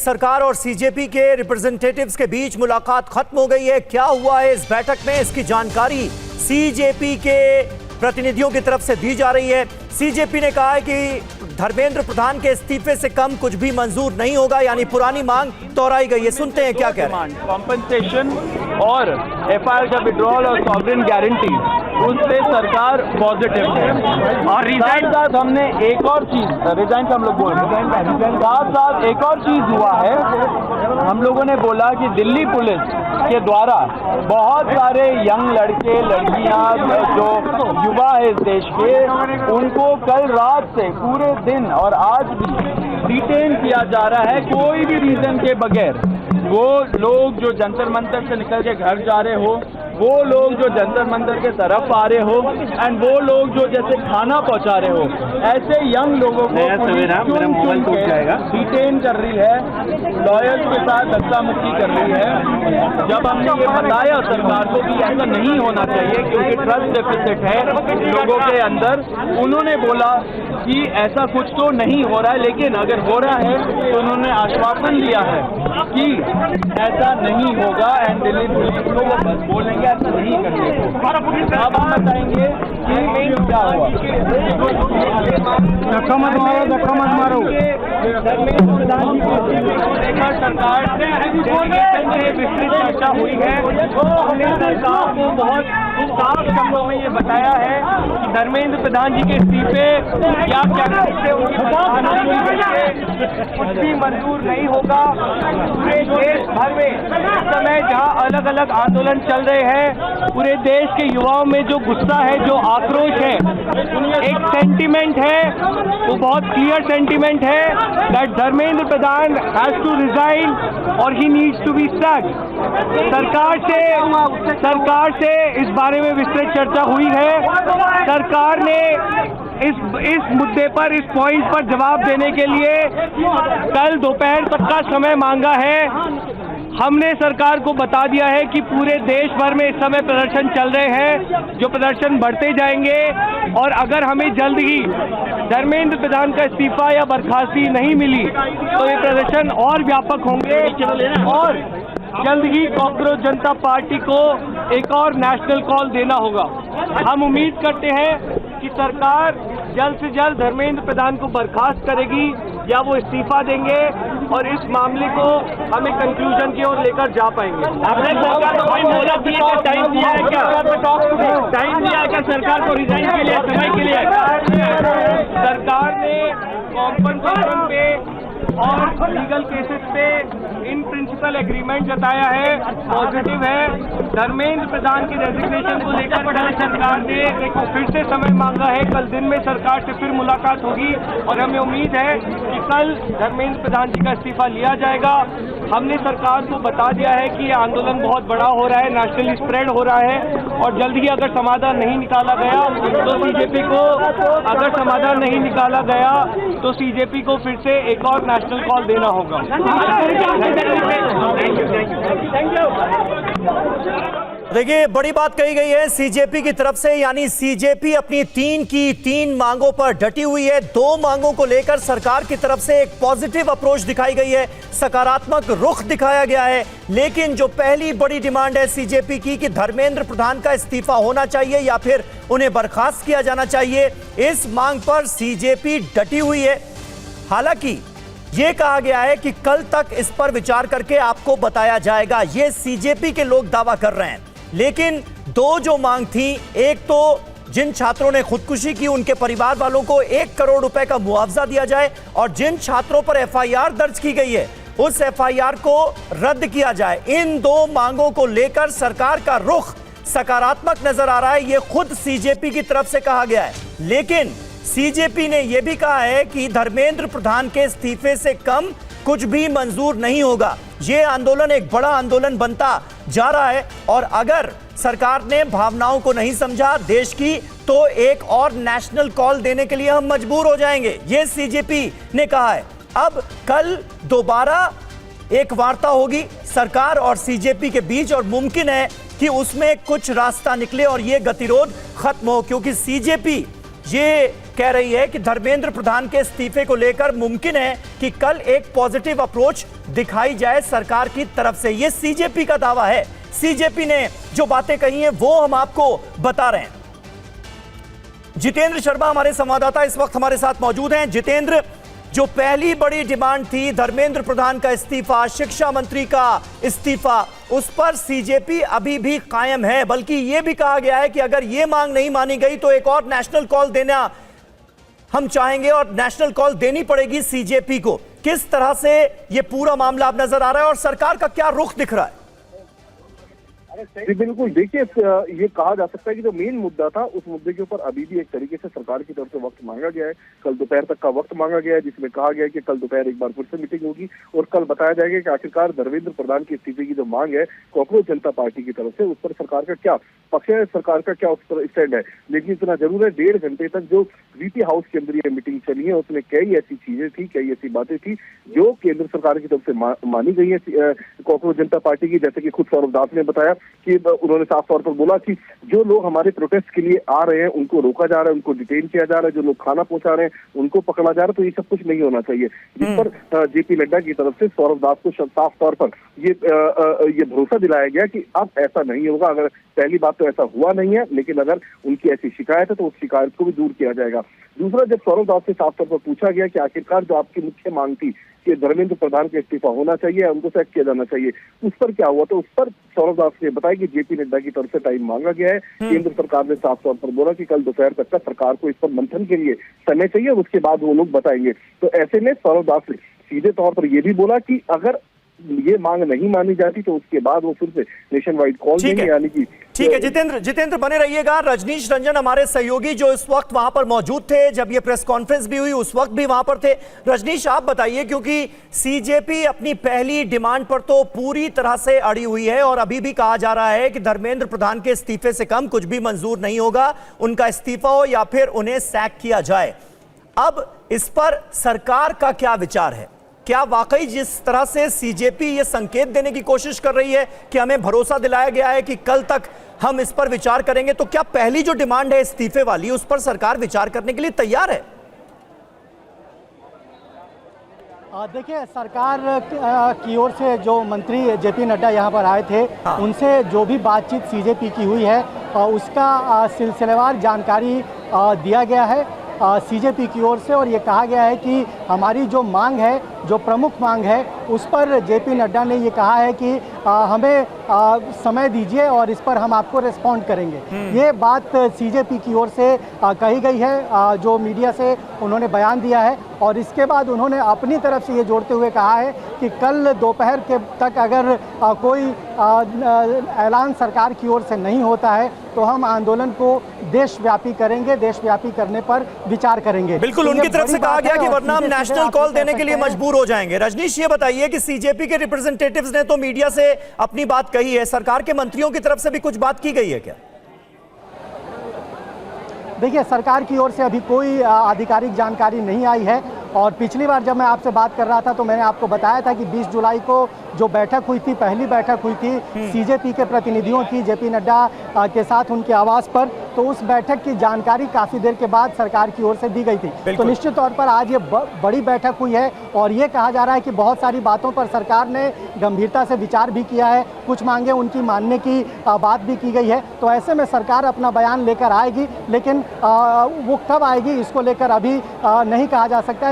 सरकार और सीजेपी के रिप्रेजेंटेटिव्स के बीच मुलाकात खत्म हो गई है। क्या हुआ है इस बैठक में, इसकी जानकारी सीजेपी के प्रतिनिधियों की तरफ से दी जा रही है। सीजेपी ने कहा है कि धर्मेंद्र प्रधान के इस्तीफे से कम कुछ भी मंजूर नहीं होगा, यानी पुरानी मांग दोहराई गई है। सुनते हैं क्या कह रहे हैं। कॉम्पनसेशन और एफआईआर का विड्रॉल और सॉवरेन गारंटी, उससे सरकार पॉजिटिव है। और रिजाइन साथ हमने एक और चीज, रिजाइन का हम लोग बोल रहे हैं, साथ एक और चीज हुआ है। हम लोगों ने बोला कि दिल्ली पुलिस के द्वारा बहुत सारे यंग लड़के लड़कियां जो युवा है इस देश के, उनको कल रात से पूरे दिन और आज भी डिटेन किया जा रहा है कोई भी रीजन के बगैर। वो लोग जो जंतर मंतर से निकल के घर जा रहे हो, वो लोग जो जंतर मंतर के तरफ आ रहे हो, एंड वो लोग जो जैसे खाना पहुंचा रहे हो, ऐसे यंग लोगों को डिटेन कर रही है, लॉयर्स के साथ धक्का मुक्की कर रही है। जब हमने ये बताया सरकार को कि ऐसा नहीं होना चाहिए क्योंकि ट्रस्ट डेफिसिट है लोगों के अंदर, उन्होंने बोला कि ऐसा कुछ तो नहीं हो रहा है, लेकिन अगर हो रहा है तो उन्होंने आश्वासन दिया है कि ऐसा नहीं होगा एंड दिल्ली पुलिस को वो बस बोलेंगे ऐसा नहीं करेंगे। अब हम बताएंगे कि क्या हुआ। धक्का मत मारो। धर्मेंद्र प्रधान जी को लेकर सरकार से विस्तृत चर्चा हुई है। हमने सरकार को बहुत साफ शब्दों में ये बताया है कि धर्मेंद्र प्रधान जी के इस्तीफे या क्या से उनकी कुछ भी मंजूर नहीं होगा। पूरे देश भर में इस समय जहाँ अलग अलग आंदोलन चल रहे हैं, पूरे देश के युवाओं में जो गुस्सा है, जो आक्रोश है, एक सेंटीमेंट है, वो बहुत क्लियर सेंटीमेंट है that Dharmendra Pradhan has to resign और he needs to be sacked. सरकार से इस बारे में विस्तृत चर्चा हुई है। सरकार ने इस मुद्दे पर, इस पॉइंट पर जवाब देने के लिए कल दोपहर तक का समय मांगा है। हमने सरकार को बता दिया है कि पूरे देश भर में इस समय प्रदर्शन चल रहे हैं, जो प्रदर्शन बढ़ते जाएंगे, और अगर हमें जल्द ही धर्मेंद्र प्रधान का इस्तीफा या बर्खास्ती नहीं मिली तो ये प्रदर्शन और व्यापक होंगे और जल्द ही कॉकरोच जनता पार्टी को एक और नेशनल कॉल देना होगा। हम उम्मीद करते हैं कि सरकार जल्द से जल्द धर्मेंद्र प्रधान को बर्खास्त करेगी या वो इस्तीफा देंगे और इस मामले को हमें कंक्लूजन की ओर लेकर जा पाएंगे। आपने सरकार को कोई मोहलत दी है, टाइम दिया है क्या? टाइम दिया है क्या सरकार को रिजाइन के लिए, समय के लिए? सरकार ने कॉम्पनसेशन पे और लीगल केसेस पे इन प्रिंसिपल एग्रीमेंट जताया है, पॉजिटिव है। धर्मेंद्र प्रधान की रेजिग्नेशन को लेकर कल सरकार ने फिर से समय मांगा है। कल दिन में सरकार से फिर मुलाकात होगी और हमें उम्मीद है कि कल धर्मेंद्र प्रधान जी का इस्तीफा लिया जाएगा। हमने सरकार को बता दिया है कि ये आंदोलन बहुत बड़ा हो रहा है, नेशनली स्प्रेड हो रहा है, और जल्द ही अगर समाधान नहीं निकाला गया तो सीजेपी को, अगर समाधान नहीं निकाला गया तो सीजेपी को फिर से एक और नेशनल कॉल देना होगा। देखिए, बड़ी बात कही गई है सीजेपी की तरफ से, यानी सीजेपी अपनी तीन मांगों पर डटी हुई है। 2 मांगों को लेकर सरकार की तरफ से एक पॉजिटिव अप्रोच दिखाई गई है, सकारात्मक रुख दिखाया गया है। लेकिन जो पहली बड़ी डिमांड है सीजेपी की कि धर्मेंद्र प्रधान का इस्तीफा होना चाहिए या फिर उन्हें बर्खास्त किया जाना चाहिए, इस मांग पर सीजेपी डटी हुई है। हालांकि यह कहा गया है कि कल तक इस पर विचार करके आपको बताया जाएगा, ये सीजेपी के लोग दावा कर रहे हैं। लेकिन 2 जो मांग थी, एक तो जिन छात्रों ने खुदकुशी की उनके परिवार वालों को 1 करोड़ रुपए का मुआवजा दिया जाए, और जिन छात्रों पर एफआईआर दर्ज की गई है उस एफआईआर को रद्द किया जाए। इन 2 मांगों को लेकर सरकार का रुख सकारात्मक नजर आ रहा है, यह खुद सीजेपी की तरफ से कहा गया है। लेकिन सीजेपी ने यह भी कहा है कि धर्मेंद्र प्रधान के इस्तीफे से कम कुछ भी मंजूर नहीं होगा। यह आंदोलन एक बड़ा आंदोलन बनता जा रहा है, और अगर सरकार ने भावनाओं को नहीं समझा देश की, तो एक और नेशनल कॉल देने के लिए हम मजबूर हो जाएंगे, यह सीजेपी ने कहा है। अब कल दोबारा एक वार्ता होगी सरकार और सीजेपी के बीच, और मुमकिन है कि उसमें कुछ रास्ता निकले और यह गतिरोध खत्म हो, क्योंकि सीजेपी ये कह रही है कि धर्मेंद्र प्रधान के इस्तीफे को लेकर मुमकिन है कि कल एक पॉजिटिव अप्रोच दिखाई जाए सरकार की तरफ से। ये सीजेपी का दावा है। सीजेपी ने जो बातें कही हैं वो हम आपको बता रहे हैं। जितेंद्र शर्मा हमारे संवाददाता इस वक्त हमारे साथ मौजूद हैं। जितेंद्र, जो पहली बड़ी डिमांड थी धर्मेंद्र प्रधान का इस्तीफा, शिक्षा मंत्री का इस्तीफा, उस पर सीजेपी अभी भी कायम है। बल्कि यह भी कहा गया है कि अगर यह मांग नहीं मानी गई तो एक और नेशनल कॉल देना हम चाहेंगे और नेशनल कॉल देनी पड़ेगी सीजेपी को। किस तरह से यह पूरा मामला अब नजर आ रहा है और सरकार का क्या रुख दिख रहा है? जी बिल्कुल, देखिए ये कहा जा सकता है कि जो मेन मुद्दा था उस मुद्दे के ऊपर अभी भी एक तरीके से सरकार की तरफ से वक्त मांगा गया है। कल दोपहर तक का वक्त मांगा गया है, जिसमें कहा गया है कि कल दोपहर एक बार फिर से मीटिंग होगी और कल बताया जाएगा कि आखिरकार धर्मेंद्र प्रधान के इस्तीफे की जो मांग है कॉकरोच जनता पार्टी की तरफ से, उस पर सरकार का क्या पक्ष है, सरकार का क्या उस पर स्टैंड है। लेकिन इतना जरूर है, 1.5 घंटे तक जो वीपी हाउस के अंदर ये मीटिंग चली है उसमें कई ऐसी चीजें थी, कई ऐसी बातें थी जो केंद्र सरकार की तरफ से मानी गई है कॉकरोच जनता पार्टी की। जैसे कि खुद सौरभ दास ने बताया कि उन्होंने साफ तौर पर बोला कि जो लोग हमारे प्रोटेस्ट के लिए आ रहे हैं उनको रोका जा रहा है, उनको डिटेन किया जा रहा है, जो लोग खाना पहुंचा रहे हैं उनको पकड़ा जा रहा है, तो ये सब कुछ नहीं होना चाहिए। जिस पर जेपी नड्डा की तरफ से सौरभ दास को साफ तौर पर ये भरोसा दिलाया गया कि अब ऐसा नहीं होगा। अगर पहली बात तो ऐसा हुआ नहीं है, लेकिन अगर उनकी ऐसी शिकायत है तो उस शिकायत को भी दूर किया जाएगा। दूसरा, जब सौरभ दास से साफ तौर पर पूछा गया कि आखिरकार जो आपकी मुख्य मांग थी कि धर्मेंद्र प्रधान का इस्तीफा होना चाहिए, उनको सैक किया जाना चाहिए, उस पर क्या हुआ, तो उस पर सौरभ दास ने बताया कि जेपी नड्डा की तरफ से टाइम मांगा गया है। केंद्र सरकार ने साफ तौर पर बोला कि कल दोपहर तक का सरकार को इस पर मंथन के लिए समय चाहिए, उसके बाद वो लोग बताएंगे। तो ऐसे में सौरभ दास ने सीधे तौर पर यह भी बोला कि अगर ये मांग नहीं मानी जाती तो उसके बाद वो फिर से नेशन वाइड कॉल देंगे, यानी कि ठीक है। जितेंद्र बने रहिएगा। रजनीश रंजन हमारे सहयोगी जो इस वक्त वहां पर मौजूद थे जब ये प्रेस कॉन्फ्रेंस भी हुई, उस वक्त भी वहां पर थे। रजनीश, आप बताइए, क्योंकि सीजेपी अपनी पहली डिमांड पर तो पूरी तरह से अड़ी हुई है और अभी भी कहा जा रहा है कि धर्मेंद्र प्रधान के इस्तीफे से कम कुछ भी मंजूर नहीं होगा, उनका इस्तीफा हो या फिर उन्हें सैक किया जाए। अब इस पर सरकार का क्या विचार है? क्या वाकई जिस तरह से सीजेपी ये संकेत देने की कोशिश कर रही है कि हमें भरोसा दिलाया गया है कि कल तक हम इस पर विचार करेंगे, तो क्या पहली जो डिमांड है इस्तीफे वाली उस पर सरकार विचार करने के लिए तैयार है? देखिए, सरकार की ओर से जो मंत्री जेपी नड्डा यहाँ पर आए थे, उनसे जो भी बातचीत सीजेपी की हुई है उसका सिलसिलेवार जानकारी दिया गया है सीजेपी की ओर से। और ये कहा गया है कि हमारी जो मांग है, जो प्रमुख मांग है, उस पर जेपी नड्डा ने ये कहा है कि हमें समय दीजिए और इस पर हम आपको रिस्पॉन्ड करेंगे। ये बात सीजेपी की ओर से कही गई है, जो मीडिया से उन्होंने बयान दिया है। और इसके बाद उन्होंने अपनी तरफ से ये जोड़ते हुए कहा है कि कल दोपहर के तक अगर कोई ऐलान सरकार की ओर से नहीं होता है तो हम आंदोलन को देशव्यापी करेंगे, देशव्यापी करने पर विचार करेंगे। बिल्कुल, उनकी तरफ से कहा गया कि वरना हम नेशनल कॉल देने के लिए मजबूर हो जाएंगे। रजनीश, ये बताइए कि सीजेपी के रिप्रेजेंटेटिव्स ने तो मीडिया से अपनी बात कही है, सरकार के मंत्रियों की तरफ से भी कुछ बात की गई है क्या? देखिए, सरकार की ओर से अभी कोई आधिकारिक जानकारी नहीं आई है। और पिछली बार जब मैं आपसे बात कर रहा था तो मैंने आपको बताया था कि 20 जुलाई को जो बैठक हुई थी, पहली बैठक हुई थी सीजेपी के प्रतिनिधियों की जेपी नड्डा के साथ उनके आवास पर, तो उस बैठक की जानकारी काफ़ी देर के बाद सरकार की ओर से दी गई थी। तो निश्चित तौर पर आज ये बड़ी बैठक हुई है और ये कहा जा रहा है कि बहुत सारी बातों पर सरकार ने गंभीरता से विचार भी किया है, कुछ मांगे उनकी मानने की बात भी की गई है। तो ऐसे में सरकार अपना बयान लेकर आएगी, लेकिन वो कब आएगी इसको लेकर अभी नहीं कहा जा सकता है।